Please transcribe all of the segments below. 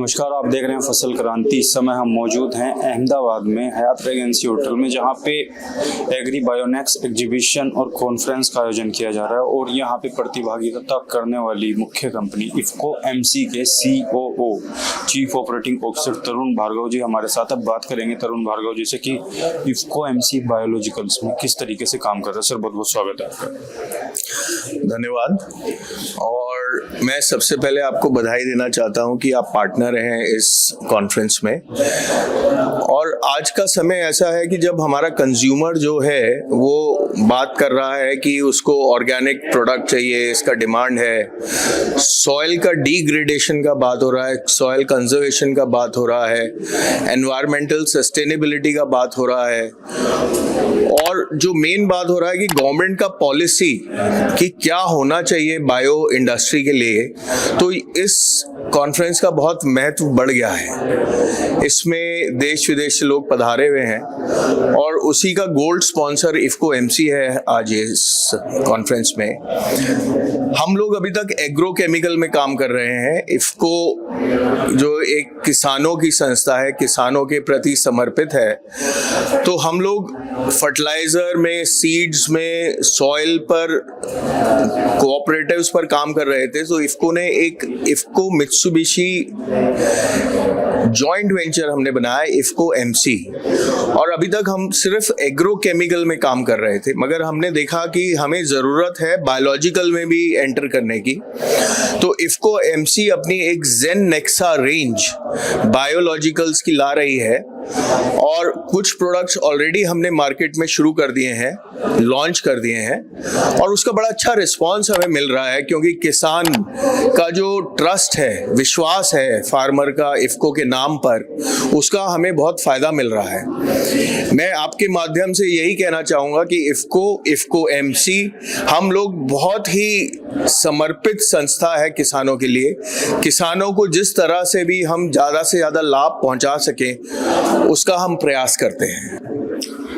नमस्कार, आप देख रहे हैं फसल क्रांति। इस समय हम मौजूद हैं अहमदाबाद में हयात रेजेंसी होटल में, जहां पे एग्री बायोनेक्स एग्जीबिशन और कॉन्फ्रेंस का आयोजन किया जा रहा है। और यहां पे प्रतिभागिता करने वाली मुख्य कंपनी इफको एमसी के COO चीफ ऑपरेटिंग ऑफिसर तरुण भार्गव जी हमारे साथ। अब बात करेंगे तरुण भार्गव जी से कि इफको एमसी बायोलॉजिकल्स में किस तरीके से काम कर रहा है। सर, बहुत बहुत स्वागत है आपका। धन्यवाद। और मैं सबसे पहले आपको बधाई देना चाहता हूं कि आप पार्टनर हैं इस कॉन्फ्रेंस में। और आज का समय ऐसा है कि जब हमारा कंज्यूमर जो है वो बात कर रहा है कि उसको ऑर्गेनिक प्रोडक्ट चाहिए, इसका डिमांड है, सॉइल का डिग्रेडेशन का बात हो रहा है, सॉइल कंजर्वेशन का बात हो रहा है, एनवायरमेंटल सस्टेनेबिलिटी का बात हो रहा है, और जो मेन बात हो रहा है कि गवर्नमेंट का पॉलिसी कि क्या होना चाहिए बायो इंडस्ट्री के लिए, तो इस कॉन्फ्रेंस का बहुत महत्व बढ़ गया है। इसमें देश विदेश से लोग पधारे हुए हैं और उसी का गोल्ड स्पॉन्सर इफको एमसी है आज इस कॉन्फ्रेंस में। हम लोग अभी तक एग्रो केमिकल में काम कर रहे हैं। इफको जो एक किसानों की संस्था है, किसानों के प्रति समर्पित है, तो हम लोग फर्टिलाइजर में, सीड्स में, सॉइल पर, कोऑपरेटिव्स पर काम कर रहे थे। तो इफको ने एक इफको मित्सुबिशी जॉइंट वेंचर हमने बनाया, इफको एमसी। और अभी तक हम सिर्फ एग्रो केमिकल में काम कर रहे थे, मगर हमने देखा कि हमें जरूरत है बायोलॉजिकल में भी एंटर करने की। तो इफको एमसी अपनी एक जेन नेक्सा रेंज बायोलॉजिकल्स की ला रही है और कुछ प्रोडक्ट्स ऑलरेडी हमने मार्केट में शुरू कर दिए हैं, लॉन्च कर दिए हैं, और उसका बड़ा अच्छा रिस्पांस हमें मिल रहा है, क्योंकि किसान का जो ट्रस्ट है, विश्वास है फार्मर का इफको के नाम पर, उसका हमें बहुत फायदा मिल रहा है। मैं आपके माध्यम से यही कहना चाहूंगा कि इफको एमसी हम लोग बहुत ही समर्पित संस्था है किसानों के लिए। किसानों को जिस तरह से भी हम ज्यादा से ज्यादा लाभ पहुंचा सकें, उसका हम प्रयास करते हैं।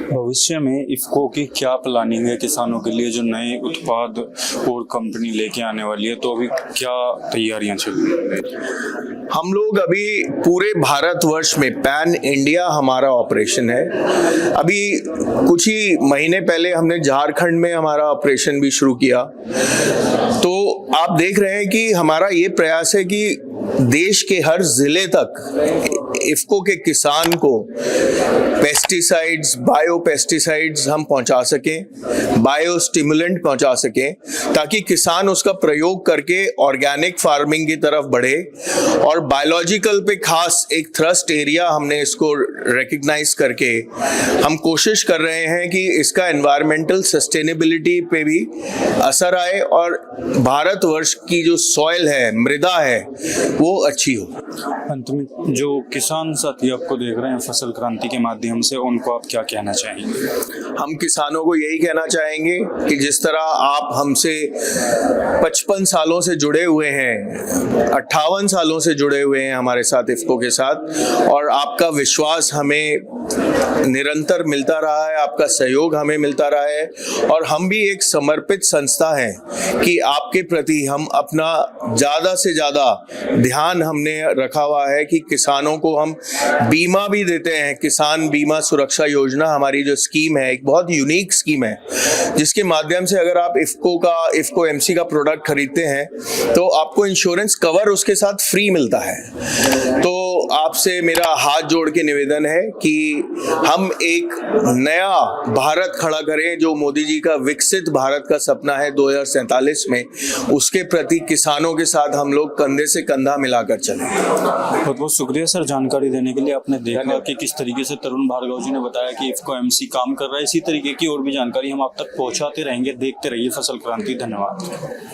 भविष्य में इफको की क्या प्लानिंग है किसानों के लिए, जो नए उत्पाद और कंपनी लेके आने वाली है, तो अभी क्या तैयारियां चल रही हैं? हम लोग अभी पूरे भारतवर्ष में पैन इंडिया हमारा ऑपरेशन है। अभी कुछ ही महीने पहले हमने झारखंड में हमारा ऑपरेशन भी शुरू किया। तो आप देख रहे हैं कि हमारा ये प्रयास है कि देश के हर जिले तक इफको के किसान को पेस्टिसाइड्स, बायो पेस्टिसाइड्स हम पहुंचा सकें, बायो स्टिमुलेंट पहुंचा सकें, ताकि किसान उसका प्रयोग करके ऑर्गेनिक फार्मिंग की तरफ बढ़े। और बायोलॉजिकल पे खास एक थ्रस्ट एरिया हमने इसको रिकग्नाइज करके हम कोशिश कर रहे हैं कि इसका एनवायरमेंटल सस्टेनेबिलिटी पे भी असर आए और भारतवर्ष की जो सॉइल है, मृदा है, वो अच्छी हो। अंत में जो किसान साथी आपको देख रहे हैं फसल क्रांति के माध्यम से, उनको आप क्या कहना चाहेंगे? हम किसानों को यही कहना चाहेंगे कि जिस तरह आप हमसे 55 सालों से जुड़े हुए हैं, 58 सालों से जुड़े हुए हैं हमारे साथ, इफको के साथ, और आपका विश्वास हमें निरंतर मिलता रहा है, आपका सहयोग हमें मिलता रहा है, और हम भी एक समर्पित संस्था है कि आपके प्रति हम अपना ज्यादा से ज्यादा ध्यान हमने रखा हुआ है कि किसानों को हम बीमा भी देते हैं। किसान बीमा सुरक्षा योजना हमारी जो स्कीम है, एक बहुत यूनिक स्कीम है, जिसके माध्यम से अगर आप इफको एमसी का प्रोडक्ट खरीदते हैं तो आपको इंश्योरेंस कवर उसके साथ फ्री मिलता है। तो आपसे मेरा हाथ जोड़ के निवेदन है कि हम एक नया भारत खड़ा करें, जो मोदी जी का विकसित भारत का सपना है 2047 में, उसके प्रति किसानों के साथ हम लोग कंधे से कंधा मिलाकर चलें। बहुत बहुत शुक्रिया सर जानकारी देने के लिए। आपने देखा कि किस तरीके से तरुण भार्गव जी ने बताया कि इफको एमसी काम कर रहा है। इसी तरीके की और भी जानकारी हम आप तक पहुंचाते रहेंगे। देखते रहिए फसल क्रांति। धन्यवाद।